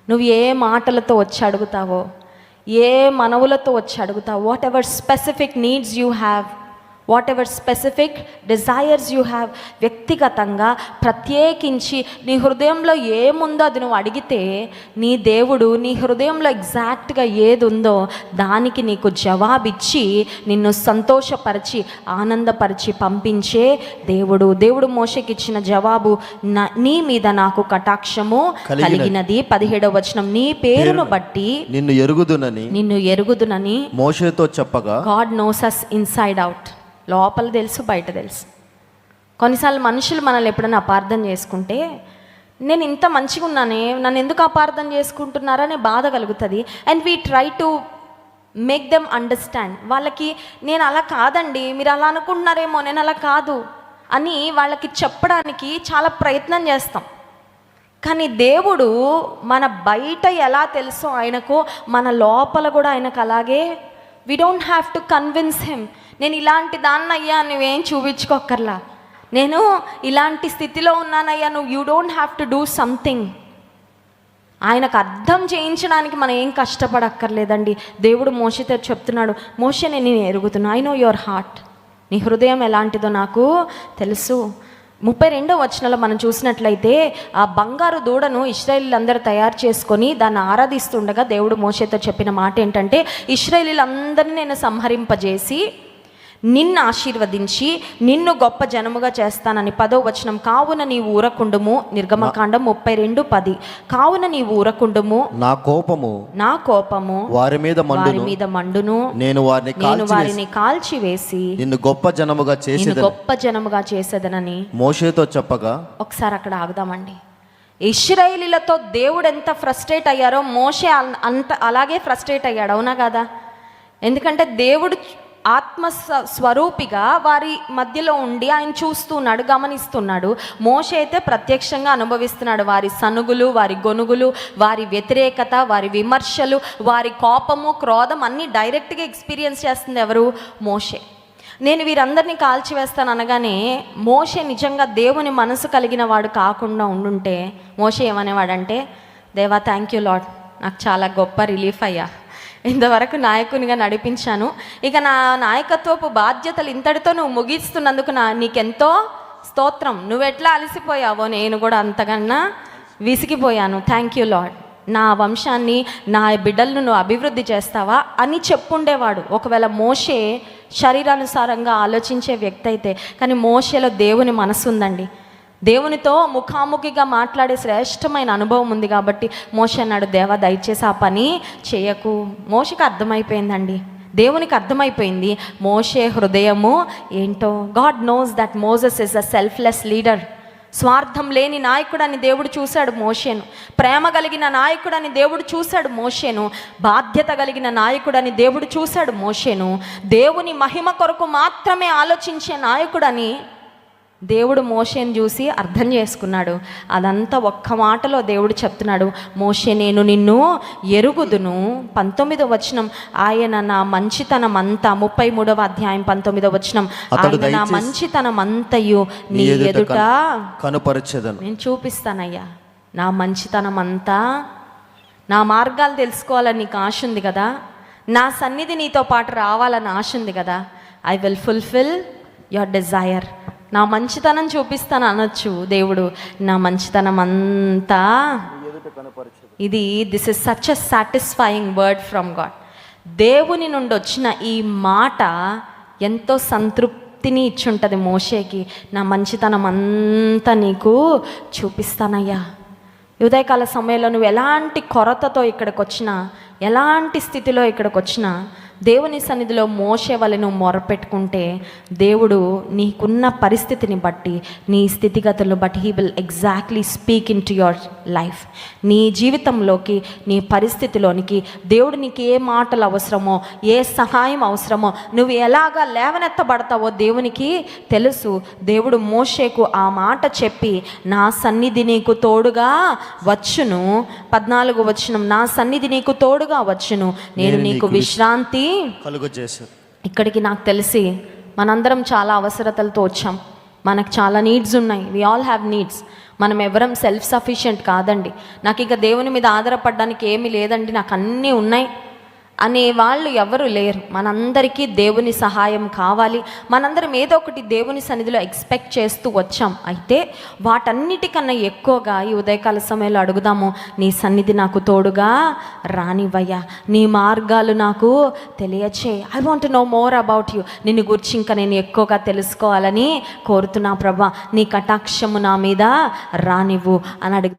నువ్వు ఏ మాటలతో వచ్చి అడుగుతావో, ఏ మనవులతో వచ్చి అడుగుతావో, whatever specific needs you have, whatever specific desires you have, వ్యక్తిగతంగా ప్రత్యేకించి నీ హృదయంలో ఏముందో అది నువ్వు అడిగితే నీ దేవుడు నీ హృదయంలో ఎగ్జాక్ట్గా ఏది ఉందో దానికి నీకు జవాబిచ్చి నిన్ను సంతోషపరిచి ఆనందపరిచి పంపించే దేవుడు. దేవుడు మోషేకి ఇచ్చిన జవాబు, నీ మీద నాకు కటాక్షము కలిగినది. 17వ వచనం, నీ పేరును బట్టి నిన్ను ఎరుగుదునని మోషేతో చెప్పగా, God knows us inside out, లోపల తెలుసు బయట తెలుసు. కొన్నిసార్లు మనుషులు మనల్ని ఎప్పుడైనా అపార్థం చేసుకుంటే, నేను ఇంత మంచిగా ఉన్నానే నన్ను ఎందుకు అపార్థం చేసుకుంటున్నారనే బాధ కలుగుతుంది. And we try to make them understand. వాళ్ళకి నేను అలా కాదండి, మీరు అలా అనుకుంటున్నారేమో, నేను అలా కాదు అని వాళ్ళకి చెప్పడానికి చాలా ప్రయత్నం చేస్తాం. కానీ దేవుడు మన బయట ఎలా తెలుసో ఆయనకు, మన లోపల కూడా ఆయనకు అలాగే. We don't have to convince him. నేను ఇలాంటి దాన్నయ్యా నువ్వేం చూపించుకోక్కర్లా, నేను ఇలాంటి స్థితిలో ఉన్నానయ్యా నువ్వు, you don't have to do something. ఆయనకు అర్థం చేయించడానికి మనం ఏం కష్టపడక్కర్లేదండి. దేవుడు మోషేతో చెప్తున్నాడు, మోషే నేను ఎరుగుతున్నా, ఐ నో యువర్ హార్ట్, నీ హృదయం ఎలాంటిదో నాకు తెలుసు. 32వ వచనంలో మనం చూసినట్లయితే ఆ బంగారు దూడను ఇశ్రాయేలీలందరూ తయారు చేసుకొని దాన్ని ఆరాధిస్తుండగా దేవుడు మోషేతో చెప్పిన మాట ఏంటంటే, ఇశ్రాయేలీలందరినీ నేను సంహరింపజేసి నిన్ను ఆశీర్వదించి నిన్ను గొప్ప జనముగా చేస్తానని. 10వ వచనం, కావున నీవు ఊరకుండుము. నిర్గమకాండం 32:10, కావున నీవు ఊరకుండుము, నా కోపము వారి మీద మండును, నేను వారిని కాల్చివేసి నిన్ను గొప్ప జనముగా చేసేదనని మోషేతో చెప్పగా. ఒకసారి అక్కడ ఆగుదామండి. ఇశ్రాయేలీలతో దేవుడు ఎంత ఫ్రస్ట్రేట్ అయ్యారో మోషే అంత అలాగే ఫ్రస్ట్రేట్ అయ్యాడు, అవునా కదా? ఎందుకంటే దేవుడు ఆత్మ స్వరూపిగా వారి మధ్యలో ఉండి ఆయన చూస్తున్నాడు, గమనిస్తున్నాడు. మోషే అయితే ప్రత్యక్షంగా అనుభవిస్తున్నాడు వారి సనుగులు, వారి గొనుగులు, వారి వ్యతిరేకత, వారి విమర్శలు, వారి కోపము, క్రోధం అన్నీ డైరెక్ట్గా ఎక్స్పీరియన్స్ చేస్తుంది ఎవరు? మోషే. నేను వీరందరినీ కాల్చివేస్తాను అనగానే మోషే నిజంగా దేవుని మనసు కలిగిన వాడు కాకుండా ఉండుంటే మోషే ఏమనేవాడంటే, దేవా థ్యాంక్ యూ లార్డ్, నాకు చాలా గొప్ప రిలీఫ్ అయ్యా, ఇంతవరకు నాయకునిగా నడిపించాను, ఇక నా నాయకత్వపు బాధ్యతలు ఇంతటితో నువ్వు ముగిస్తున్నందుకు నీకెంతో స్తోత్రం, నువ్వెట్లా అలసిపోయావో నేను కూడా అంతకన్నా విసిగిపోయాను, థ్యాంక్ యూ లార్డ్, నా వంశాన్ని నా బిడ్డలను నువ్వు అభివృద్ధి చేస్తావా అని చెప్పుండేవాడు ఒకవేళ మోషే శరీరానుసారంగా ఆలోచించే వ్యక్తి అయితే. కానీ మోషేలో దేవుని మనసు ఉందండి, దేవునితో ముఖాముఖిగా మాట్లాడే శ్రేష్టమైన అనుభవం ఉంది. కాబట్టి మోషే అన్నాడు, దేవా దయచేసి ఆ పని చేయకు. మోషేకి అర్థమైపోయిందండి, దేవునికి అర్థమైపోయింది మోషే హృదయము ఏంటో. God knows that Moses is a selfless leader. స్వార్థం లేని నాయకుడని దేవుడు చూశాడు మోషేను, ప్రేమ కలిగిన నాయకుడని దేవుడు చూశాడు మోషేను, బాధ్యత కలిగిన నాయకుడని దేవుడు చూశాడు మోషేను, దేవుని మహిమ కొరకు మాత్రమే ఆలోచించే నాయకుడని దేవుడు మోషేను చూసి అర్థం చేసుకున్నాడు. అదంతా ఒక్క మాటలో దేవుడు చెప్తున్నాడు, మోషే నేను నిన్ను ఎరుగుదును. 19వ వచనం, ఆయన నా మంచితనం అంతా, 33వ అధ్యాయం 19వ వచనం, ఆయన నా మంచితనం అంతయు నీ ఎదుట కనుపరచెదను. నేను చూపిస్తానయ్యా నా మంచితనం అంతా. నా మార్గాలు తెలుసుకోవాలని నీకు ఆశ ఉంది కదా, నా సన్నిధి నీతో పాటు రావాలని ఆశ ఉంది కదా, I will fulfil your desire. నా మంచితనం చూపిస్తాను అనొచ్చు దేవుడు, నా మంచితనం అంతా. This is such a satisfying word from God. దేవుని నుండి వచ్చిన ఈ మాట ఎంతో సంతృప్తిని ఇచ్చుంటుంది మోషేకి. నా మంచితనం అంతా నీకు చూపిస్తానయ్యా. ఉదయకాల సమయంలో నువ్వు ఎలాంటి కొరతతో ఇక్కడికి వచ్చినా, ఎలాంటి స్థితిలో ఇక్కడికి వచ్చినా దేవుని సన్నిధిలో మోషే వలె నువ్వు మొరపెట్టుకుంటే దేవుడు నీకున్న పరిస్థితిని బట్టి, నీ స్థితిగతులను బట్టి he will exactly speak in to your life. నీ జీవితంలోకి, నీ పరిస్థితిలోనికి దేవుడు నీకు ఏ మాటలు అవసరమో, ఏ సహాయం అవసరమో, నువ్వు ఎలాగా లేవనెత్తబడతావో దేవునికి తెలుసు. దేవుడు మోషేకు ఆ మాట చెప్పి, నా సన్నిధి నీకు తోడుగా వచ్చును. 14వ వచనం, నా సన్నిధి నీకు తోడుగా వచ్చును, నేను నీకు విశ్రాంతి కలుగజేశాను. ఇక్కడికి నాకు తెలిసి మనందరం చాలా అవసరతలతో వచ్చాం, మనకు చాలా నీడ్స్ ఉన్నాయి, వి ఆల్ హ్యావ్ నీడ్స్. మనం ఎవరం సెల్ఫ్ సఫిషియెంట్ కాదండి. నాకు ఇక దేవుని మీద ఆధారపడడానికి ఏమీ లేదండి, నాకు అన్నీ ఉన్నాయి అనే వాళ్ళు ఎవరు లేరు. మనందరికీ దేవుని సహాయం కావాలి. మనందరం ఏదో ఒకటి దేవుని సన్నిధిలో ఎక్స్పెక్ట్ చేస్తూ వచ్చాం. అయితే వాటన్నిటికన్నా ఎక్కువగా ఈ ఉదయకాల సమయంలో అడుగుదాము, నీ సన్నిధి నాకు తోడుగా రానివయ్యా, నీ మార్గాలు నాకు తెలియచే. I want know more about you. నిన్ను గురించి ఇంకా నేను ఎక్కువగా తెలుసుకోవాలని కోరుతున్నా ప్రభా. నీ కటాక్షము నా మీద రానివ్వు అని అడుగు.